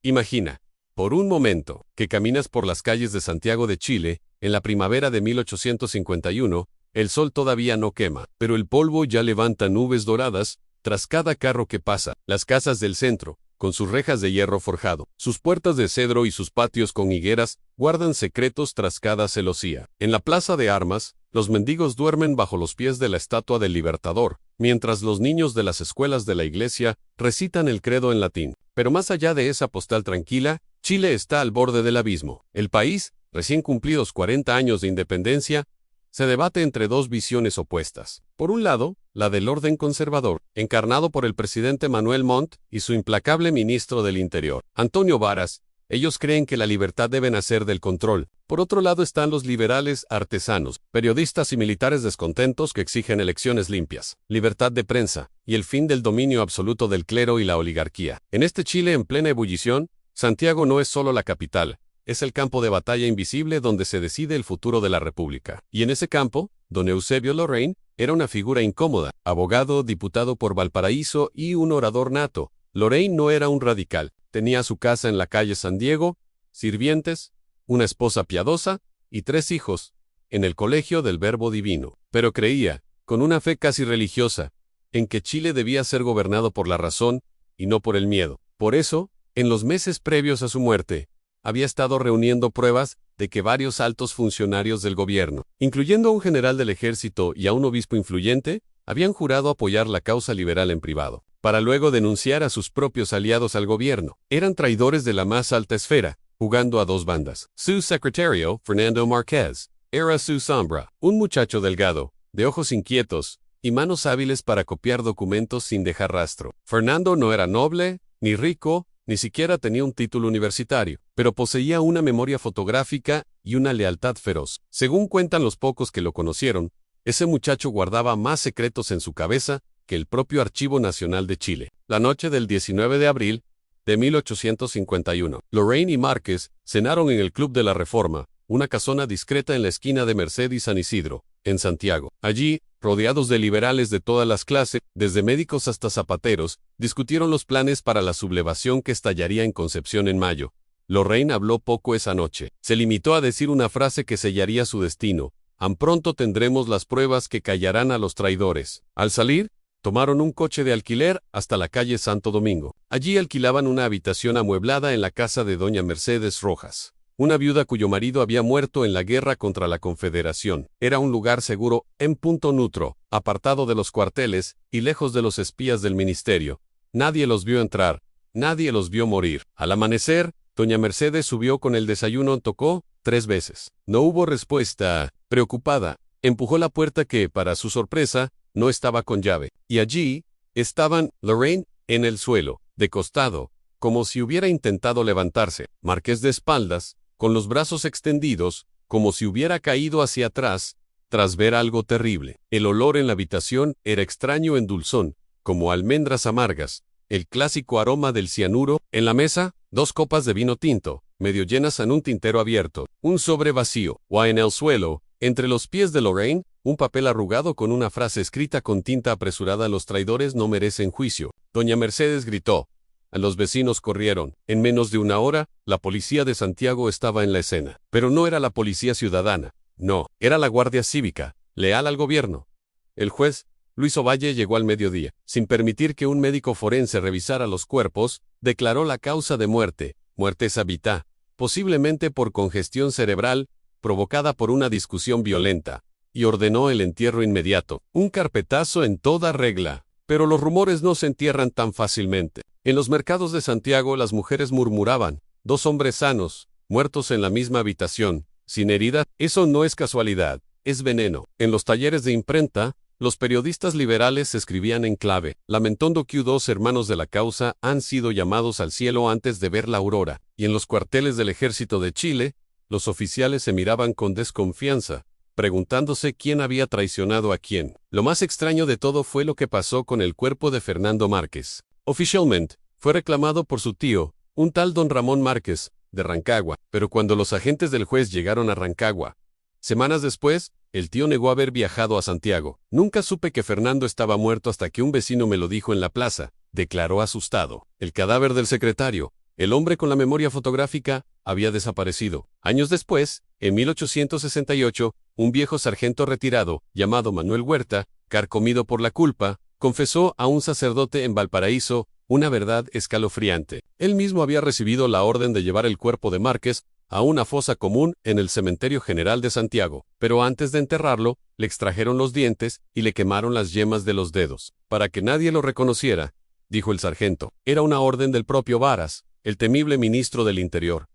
Imagina, por un momento, que caminas por las calles de Santiago de Chile, en la primavera de 1851, el sol todavía no quema, pero el polvo ya levanta nubes doradas tras cada carro que pasa. Las casas del centro, con sus rejas de hierro forjado, sus puertas de cedro y sus patios con higueras, guardan secretos tras cada celosía. En la plaza de armas, los mendigos duermen bajo los pies de la estatua del Libertador, mientras los niños de las escuelas de la iglesia recitan el credo en latín. Pero más allá de esa postal tranquila, Chile está al borde del abismo. El país, recién cumplidos 40 años de independencia, se debate entre dos visiones opuestas. Por un lado, la del orden conservador, encarnado por el presidente Manuel Montt y su implacable ministro del Interior, Antonio Varas. Ellos creen que la libertad debe nacer del control. Por otro lado están los liberales artesanos, periodistas y militares descontentos que exigen elecciones limpias, libertad de prensa y el fin del dominio absoluto del clero y la oligarquía. En este Chile en plena ebullición, Santiago no es solo la capital, es el campo de batalla invisible donde se decide el futuro de la República. Y en ese campo, don Eusebio Larraín era una figura incómoda, abogado, diputado por Valparaíso y un orador nato. Larraín no era un radical, tenía su casa en la calle San Diego, sirvientes, una esposa piadosa y 3 hijos, en el colegio del Verbo Divino. Pero creía, con una fe casi religiosa, en que Chile debía ser gobernado por la razón y no por el miedo. Por eso, en los meses previos a su muerte, había estado reuniendo pruebas de que varios altos funcionarios del gobierno, incluyendo a un general del ejército y a un obispo influyente, habían jurado apoyar la causa liberal en privado, para luego denunciar a sus propios aliados al gobierno. Eran traidores de la más alta esfera, jugando a 2 bandas. Su secretario, Fernando Márquez, era su sombra, un muchacho delgado, de ojos inquietos y manos hábiles para copiar documentos sin dejar rastro. Fernando no era noble, ni rico, ni siquiera tenía un título universitario, pero poseía una memoria fotográfica y una lealtad feroz. Según cuentan los pocos que lo conocieron, ese muchacho guardaba más secretos en su cabeza que el propio Archivo Nacional de Chile. La noche del 19 de abril de 1851, Larraín y Márquez cenaron en el Club de la Reforma, una casona discreta en la esquina de Merced y San Isidro, en Santiago. Allí, rodeados de liberales de todas las clases, desde médicos hasta zapateros, discutieron los planes para la sublevación que estallaría en Concepción en mayo. Larraín habló poco esa noche. Se limitó a decir una frase que sellaría su destino: «Tan pronto tendremos las pruebas que callarán a los traidores». Al salir, tomaron un coche de alquiler hasta la calle Santo Domingo. Allí alquilaban una habitación amueblada en la casa de doña Mercedes Rojas, una viuda cuyo marido había muerto en la guerra contra la Confederación. Era un lugar seguro, en punto neutro, apartado de los cuarteles y lejos de los espías del ministerio. Nadie los vio entrar, nadie los vio morir. Al amanecer, doña Mercedes subió con el desayuno, tocó 3 veces. No hubo respuesta. Preocupada, empujó la puerta que, para su sorpresa, no estaba con llave. Y allí estaban Larraín en el suelo, de costado, como si hubiera intentado levantarse, Márquez de espaldas, con los brazos extendidos, como si hubiera caído hacia atrás, tras ver algo terrible. El olor en la habitación era extraño en dulzón, como almendras amargas, el clásico aroma del cianuro. En la mesa, 2 copas de vino tinto, medio llenas en un tintero abierto, un sobre vacío, o en el suelo, entre los pies de Larraín, un papel arrugado con una frase escrita con tinta apresurada: «Los traidores no merecen juicio». Doña Mercedes gritó. Los vecinos corrieron. En menos de una hora, la policía de Santiago estaba en la escena. Pero no era la policía ciudadana. No, era la Guardia Cívica, leal al gobierno. El juez, Luis Ovalle, llegó al mediodía. Sin permitir que un médico forense revisara los cuerpos, declaró la causa de muerte, muerte súbita, posiblemente por congestión cerebral, provocada por una discusión violenta, y ordenó el entierro inmediato. Un carpetazo en toda regla. Pero los rumores no se entierran tan fácilmente. En los mercados de Santiago las mujeres murmuraban: 2 hombres sanos, muertos en la misma habitación, sin herida. Eso no es casualidad, es veneno. En los talleres de imprenta, los periodistas liberales escribían en clave: lamentando que 2 hermanos de la causa han sido llamados al cielo antes de ver la aurora. Y en los cuarteles del ejército de Chile, los oficiales se miraban con desconfianza, preguntándose quién había traicionado a quién. Lo más extraño de todo fue lo que pasó con el cuerpo de Fernando Márquez. Oficialmente, fue reclamado por su tío, un tal don Ramón Márquez, de Rancagua, pero cuando los agentes del juez llegaron a Rancagua, semanas después, el tío negó haber viajado a Santiago. «Nunca supe que Fernando estaba muerto hasta que un vecino me lo dijo en la plaza», declaró asustado. El cadáver del secretario, El hombre con la memoria fotográfica había desaparecido. Años después, en 1868, un viejo sargento retirado, llamado Manuel Huerta, carcomido por la culpa, confesó a un sacerdote en Valparaíso una verdad escalofriante. Él mismo había recibido la orden de llevar el cuerpo de Márquez a una fosa común en el Cementerio General de Santiago, pero antes de enterrarlo, le extrajeron los dientes y le quemaron las yemas de los dedos, para que nadie lo reconociera, dijo el sargento. Era una orden del propio Varas, el temible ministro del Interior.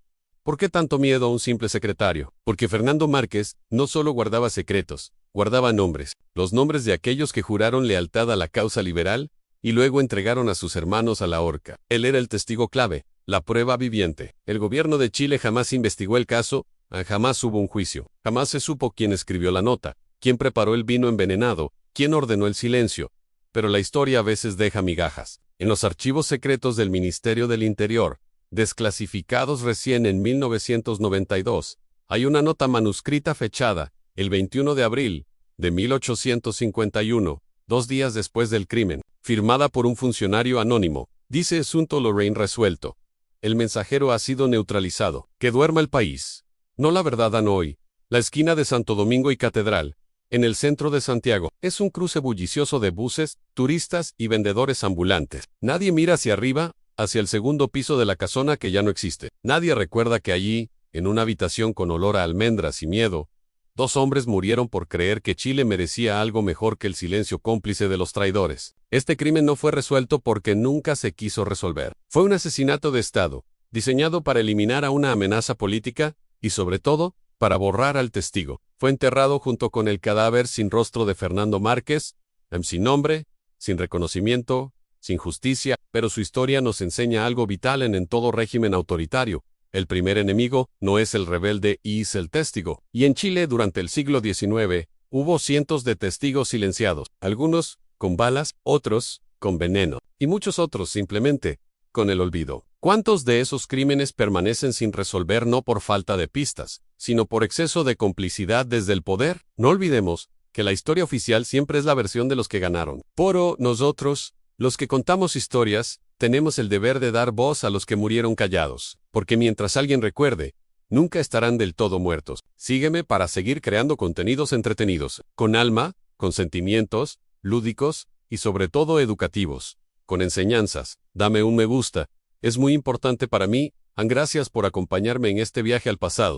¿Por qué tanto miedo a un simple secretario? Porque Fernando Márquez no solo guardaba secretos, guardaba nombres, los nombres de aquellos que juraron lealtad a la causa liberal y luego entregaron a sus hermanos a la horca. Él era el testigo clave, la prueba viviente. El gobierno de Chile jamás investigó el caso, jamás hubo un juicio, jamás se supo quién escribió la nota, quién preparó el vino envenenado, quién ordenó el silencio. Pero la historia a veces deja migajas. En los archivos secretos del Ministerio del Interior, desclasificados recién en 1992, hay una nota manuscrita fechada, el 21 de abril de 1851, 2 días después del crimen, firmada por un funcionario anónimo. Dice asunto Lorraine resuelto. El mensajero ha sido neutralizado. Que duerma el país. No la verdad Hanoi. La esquina de Santo Domingo y Catedral, en el centro de Santiago, es un cruce bullicioso de buses, turistas y vendedores ambulantes. Nadie mira hacia arriba, hacia el segundo piso de la casona que ya no existe. Nadie recuerda que allí, en una habitación con olor a almendras y miedo, 2 hombres murieron por creer que Chile merecía algo mejor que el silencio cómplice de los traidores. Este crimen no fue resuelto porque nunca se quiso resolver. Fue un asesinato de Estado, diseñado para eliminar a una amenaza política y, sobre todo, para borrar al testigo. Fue enterrado junto con el cadáver sin rostro de Fernando Márquez, sin nombre, sin reconocimiento, sin justicia, pero su historia nos enseña algo vital en todo régimen autoritario. El primer enemigo no es el rebelde y es el testigo. Y en Chile durante el siglo XIX hubo cientos de testigos silenciados, algunos con balas, otros con veneno, y muchos otros simplemente con el olvido. ¿Cuántos de esos crímenes permanecen sin resolver no por falta de pistas, sino por exceso de complicidad desde el poder? No olvidemos que la historia oficial siempre es la versión de los que ganaron. Pero nosotros, los que contamos historias, tenemos el deber de dar voz a los que murieron callados, porque mientras alguien recuerde, nunca estarán del todo muertos. Sígueme para seguir creando contenidos entretenidos, con alma, con sentimientos, lúdicos y sobre todo educativos, con enseñanzas. Dame un me gusta, es muy importante para mí. Gracias por acompañarme en este viaje al pasado.